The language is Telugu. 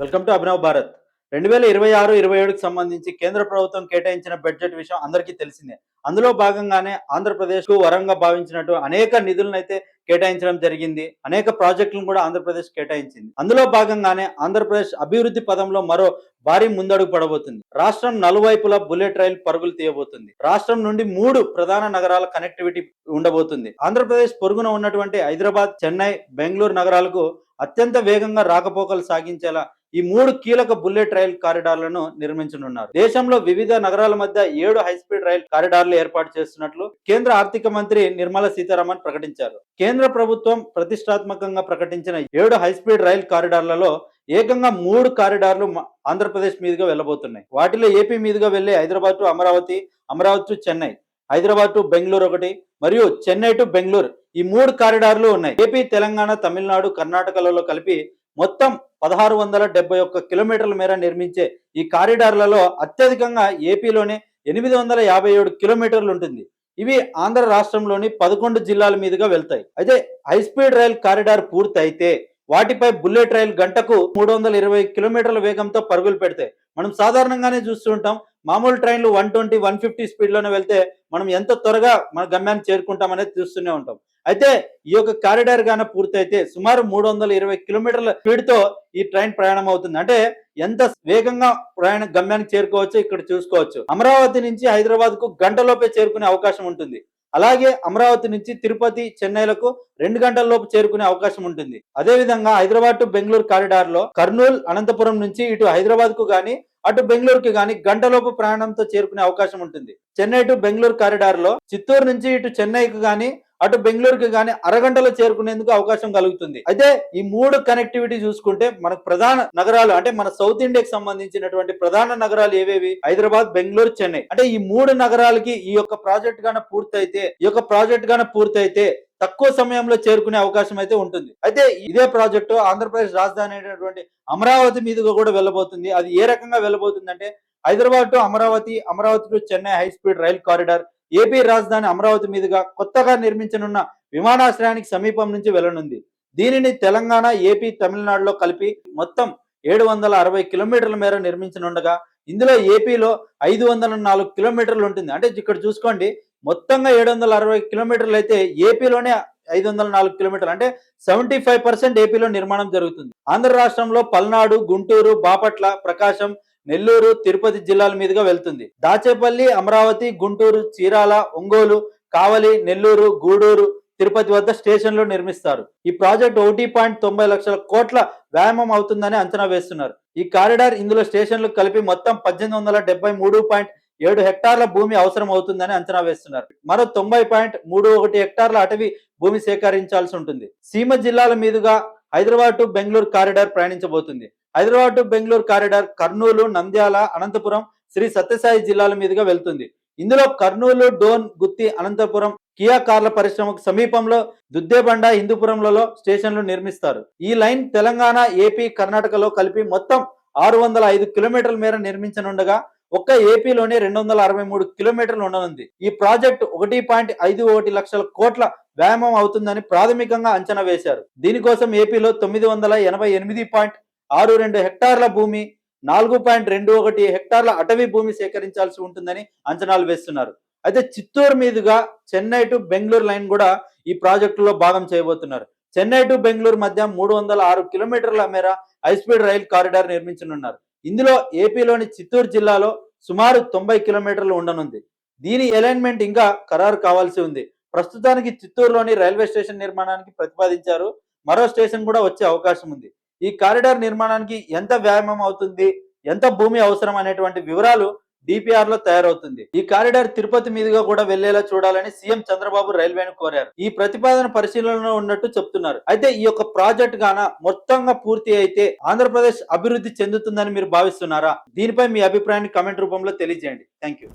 Welcome to Abhinav Bharat. 2026-27కి సంబంధించి కేంద్ర ప్రభుత్వం కేటాయించిన బడ్జెట్ విషయం అందరికీ తెలిసిందే. అందులో భాగంగానే ఆంధ్రప్రదేశ్‌కు వరంగా భావించినట్టు అనేక నిధులనైతే కేటాయించడం జరిగింది. అనేక ప్రాజెక్టులను కూడా ఆంధ్రప్రదేశ్ కేటాయించింది. అందులో భాగంగానే ఆంధ్రప్రదేశ్ అభివృద్ధి పదంలో మరో భారీ ముందడుగు పడబోతుంది. రాష్ట్రం నలువైపులా బుల్లెట్ రైలు పరుగులు తీయబోతుంది. రాష్ట్రం నుండి 3 ప్రధాన నగరాల కనెక్టివిటీ ఉండబోతుంది. ఆంధ్రప్రదేశ్ పొరుగున ఉన్నటువంటి హైదరాబాద్, చెన్నై, బెంగళూరు నగరాలకు అత్యంత వేగంగా రాకపోకలు సాగించేలా ఈ 3 కీలక బుల్లెట్ రైల్ కారిడార్లను నిర్మించనున్నారు. దేశంలో వివిధ నగరాల మధ్య 7 హైస్పీడ్ రైల్ కారిడార్లు ఏర్పాటు చేస్తున్నట్లు కేంద్ర ఆర్థిక మంత్రి నిర్మలా సీతారామన్ ప్రకటించారు. కేంద్ర ప్రభుత్వం ప్రతిష్టాత్మకంగా ప్రకటించిన 7 హైస్పీడ్ రైల్ కారిడార్లలో ఏకంగా 3 కారిడార్లు ఆంధ్రప్రదేశ్ మీదుగా వెళ్లబోతున్నాయి. వాటిలో ఏపీ మీదుగా వెళ్లే Hyderabad to Amaravati, Amaravati to Chennai, Hyderabad to Bengaluru ఒకటి మరియు చెన్నై టు బెంగళూరు ఈ 3 కారిడార్లు ఉన్నాయి. ఏపీ, తెలంగాణ, తమిళనాడు, కర్ణాటకలలో కలిపి మొత్తం 1671 కిలోమీటర్ల మేర నిర్మించే ఈ కారిడార్లలో అత్యధికంగా ఏపీలోనే 857 కిలోమీటర్లు ఉంటుంది. ఇవి ఆంధ్ర రాష్ట్రంలోని 11 జిల్లాల మీదుగా వెళ్తాయి. అయితే హైస్పీడ్ రైల్ కారిడార్ పూర్తి అయితే వాటిపై బుల్లెట్ రైలు గంటకు 320 కిలోమీటర్ల వేగంతో పరుగులు పెడతాయి. మనం సాధారణంగానే చూస్తూ ఉంటాం, మామూలు ట్రైన్లు 120, 150 స్పీడ్లోనే వెళ్తే మనం ఎంత త్వరగా మన గమ్యాన్ని చేరుకుంటాం అనేది చూస్తూనే ఉంటాం. అయితే ఈ యొక్క కారిడార్ గాన పూర్తయితే సుమారు 320 కిలోమీటర్ల స్పీడ్తో ఈ ట్రైన్ ప్రయాణం అవుతుంది. అంటే ఎంత వేగంగా గమ్యానికి చేరుకోవచ్చో ఇక్కడ చూసుకోవచ్చు. అమరావతి నుంచి హైదరాబాద్ కు గంటలోపే చేరుకునే అవకాశం ఉంటుంది. అలాగే అమరావతి నుంచి తిరుపతి, చెన్నైలకు 2 గంటల లోపు చేరుకునే అవకాశం ఉంటుంది. అదే విధంగా హైదరాబాద్ టు బెంగళూరు కారిడార్ లో కర్నూలు, అనంతపురం నుంచి ఇటు హైదరాబాద్ కు గాని అటు బెంగళూరుకి గాని గంటలోపు ప్రయాణంతో చేరుకునే అవకాశం ఉంటుంది. చెన్నై టు బెంగళూరు కారిడార్ లో చిత్తూరు నుంచి ఇటు చెన్నైకి గాని అటు బెంగళూరుకి గాని అరగంటలో చేరుకునేందుకు అవకాశం కలుగుతుంది. అయితే ఈ 3 కనెక్టివిటీ చూసుకుంటే మనకు ప్రధాన నగరాలు అంటే మన సౌత్ ఇండియాకి సంబంధించినటువంటి ప్రధాన నగరాలు ఏవేవి? హైదరాబాద్, బెంగళూరు, చెన్నై. అంటే ఈ 3 నగరాలకి ఈ యొక్క ప్రాజెక్ట్ గాన పూర్తయితే తక్కువ సమయంలో చేరుకునే అవకాశం అయితే ఉంటుంది. అయితే ఇదే ప్రాజెక్టు ఆంధ్రప్రదేశ్ రాజధాని అయినటువంటి అమరావతి మీదుగా కూడా వెళ్ళబోతుంది. అది ఏ రకంగా వెళ్ళబోతుంది అంటే Hyderabad to Amaravati, Amaravati to Chennai high speed rail corridor AP రాజధాని అమరావతి మీదుగా కొత్తగా నిర్మించనున్న విమానాశ్రయానికి సమీపం నుంచి వెళ్లనుంది. దీనిని తెలంగాణ, ఏపీ, తమిళనాడులో కలిపి మొత్తం 760 కిలోమీటర్ల మేర నిర్మించనుండగా ఇందులో ఏపీలో 504 కిలోమీటర్లు ఉంటుంది. అంటే ఇక్కడ చూసుకోండి, మొత్తంగా 760 కిలోమీటర్లు అయితే ఏపీలోనే 504 కిలోమీటర్లు, అంటే 75% ఏపీలో నిర్మాణం జరుగుతుంది. ఆంధ్ర రాష్ట్రంలో పల్నాడు, గుంటూరు, బాపట్ల, ప్రకాశం, నెల్లూరు, తిరుపతి జిల్లాల మీదుగా వెళ్తుంది. దాచేపల్లి, అమరావతి, గుంటూరు, చీరాల, ఒంగోలు, కావలి, నెల్లూరు, గూడూరు, తిరుపతి వద్ద స్టేషన్లు నిర్మిస్తారు. ఈ ప్రాజెక్ట్ 1.90 లక్షల కోట్ల వ్యాయామం అవుతుందని అంచనా వేస్తున్నారు. ఈ కారిడార్ ఇందులో స్టేషన్లు కలిపి మొత్తం 1873.7 హెక్టార్ల భూమి అవసరం అవుతుందని అంచనా వేస్తున్నారు. మరో 90.31 హెక్టార్ల అటవీ భూమి సేకరించాల్సి ఉంటుంది. సీమ జిల్లాల మీదుగా హైదరాబాద్ టు బెంగళూరు కారిడార్ ప్రయాణించబోతుంది. హైదరాబాద్ టు బెంగళూరు కారిడార్ కర్నూలు, నంద్యాల, అనంతపురం, శ్రీ సత్యసాయి జిల్లాల మీదుగా వెళ్తుంది. ఇందులో కర్నూలు, డోన్, గుత్తి, అనంతపురం కియా కార్ల పరిశ్రమకు సమీపంలో దుద్దేబండ, హిందూపురంలలో స్టేషన్లు నిర్మిస్తారు. ఈ లైన్ తెలంగాణ, ఏపీ, కర్ణాటకలో కలిపి మొత్తం 605 కిలోమీటర్ల మేర నిర్మించనుండగా ఒక్క ఏపీలోనే 263 కిలోమీటర్లు ఉండనుంది. ఈ ప్రాజెక్టు 1.51 లక్షల కోట్ల వ్యాయామం అవుతుందని ప్రాథమికంగా అంచనా వేశారు. దీనికోసం ఏపీలో 988.62 హెక్టార్ల భూమి, 4.21 హెక్టార్ల అటవీ భూమి సేకరించాల్సి ఉంటుందని అంచనాలు వేస్తున్నారు. అయితే చిత్తూరు మీదుగా చెన్నై టు బెంగళూరు లైన్ కూడా ఈ ప్రాజెక్టులో భాగం చేయబోతున్నారు. చెన్నై టు బెంగళూరు మధ్య 306 కిలోమీటర్ల మేర హైస్పీడ్ రైల్ కారిడార్ నిర్మించనున్నారు. ఇందులో ఏపీలోని చిత్తూరు జిల్లాలో సుమారు 90 కిలోమీటర్లు ఉండనుంది. దీని అలైన్మెంట్ ఇంకా ఖరారు కావాల్సి ఉంది. ప్రస్తుతానికి చిత్తూరులోని రైల్వే స్టేషన్ నిర్మాణానికి ప్రతిపాదించారు. మరో స్టేషన్ కూడా వచ్చే అవకాశం ఉంది. ఈ కారిడార్ నిర్మాణానికి ఎంత వ్యాయామం అవుతుంది, ఎంత భూమి అవసరం అనేటువంటి వివరాలు డిపిఆర్ లో తయారవుతుంది. ఈ కారిడార్ తిరుపతి మీదుగా కూడా వెళ్లేలా చూడాలని సీఎం చంద్రబాబు రైల్వేను కోరారు. ఈ ప్రతిపాదన పరిశీలనలో ఉన్నట్టు చెప్తున్నారు. అయితే ఈ యొక్క ప్రాజెక్ట్ గాన మొత్తంగా పూర్తి అయితే ఆంధ్రప్రదేశ్ అభివృద్ధి చెందుతుందని మీరు భావిస్తున్నారా? దీనిపై మీ అభిప్రాయాన్ని కామెంట్ రూపంలో తెలియజేయండి. Thank you.